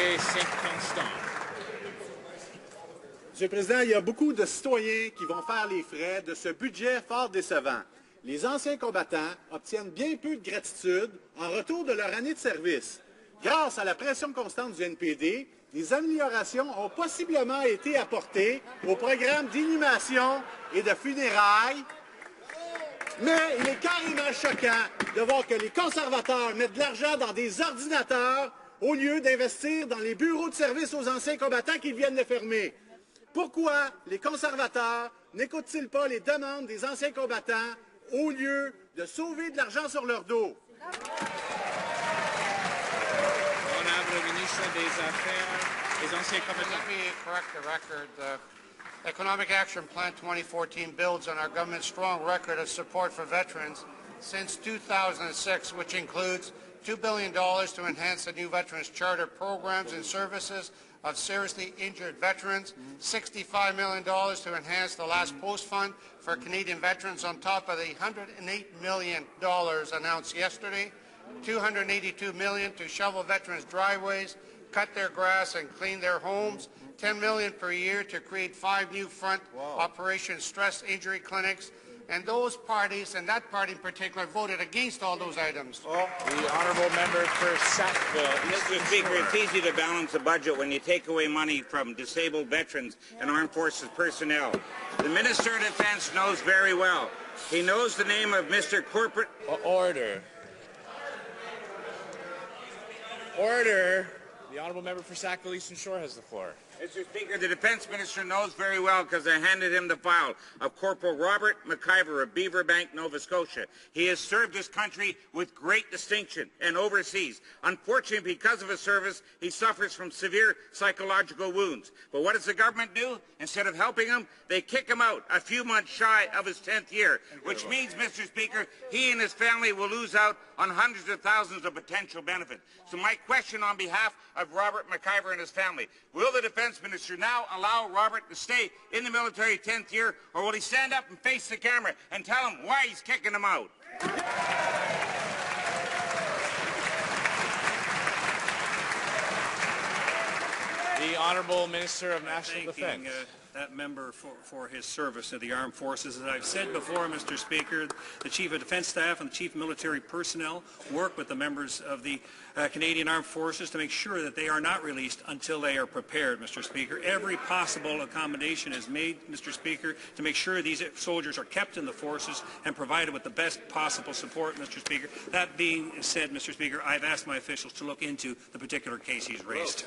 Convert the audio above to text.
député Saint-Constant. Monsieur le Président, il y a beaucoup de citoyens qui vont faire les frais de ce budget fort décevant. Les anciens combattants obtiennent bien peu de gratitude en retour de leur année de service. Grâce à la pression constante du NPD, des améliorations ont possiblement été apportées au programme d'inhumation et de funérailles. Mais il est carrément choquant de voir que les conservateurs mettent de l'argent dans des ordinateurs au lieu d'investir dans les bureaux de service aux anciens combattants qu'ils viennent de fermer. Pourquoi les conservateurs n'écoutent-ils pas les demandes des anciens combattants au lieu de sauver de l'argent sur leur dos? Honorable ministre des Affaires des Anciens combattants. Let me correct the record. The Economic Action Plan 2014 builds on our government's strong record of support for veterans since 2006, which includes $2 billion to enhance the new Veterans Charter programs and services of seriously injured veterans, $65 million to enhance the Last Post Fund for Canadian veterans on top of the $108 million announced yesterday, $282 million to shovel veterans' driveways, cut their grass and clean their homes, $10 million per year to create 5 new front operation stress injury clinics. And those parties, and that party in particular, voted against all those items. The honourable member for Sackville. Mr. Speaker, it's easy to balance a budget when you take away money from disabled veterans and armed forces personnel. The Minister of Defence knows very well. He knows the name of Mr. Corporate... Order. Order. The honourable member for Sackville Eastern Shore has the floor. Mr. Speaker, the Defence Minister knows very well because I handed him the file of Corporal Robert McIver of Beaver Bank, Nova Scotia. He has served his country with great distinction and overseas. Unfortunately, because of his service, he suffers from severe psychological wounds. But what does the government do? Instead of helping him, they kick him out a few months shy of his 10th year, which means, Mr. Speaker, he and his family will lose out on hundreds of thousands of potential benefits. So my question on behalf of Robert McIver and his family, will the Defence Minister now allow Robert to stay in the military 10th year, or will he stand up and face the camera and tell him why he's kicking him out? The Honourable Minister of National Thanking, Defence. that member for his service to the armed forces. As I've said before, Mr. Speaker, the Chief of Defence Staff and the Chief of Military Personnel work with the members of the Canadian Armed Forces to make sure that they are not released until they are prepared, Mr. Speaker. Every possible accommodation is made, Mr. Speaker, to make sure these soldiers are kept in the forces and provided with the best possible support, Mr. Speaker. That being said, Mr. Speaker, I've asked my officials to look into the particular case he's raised.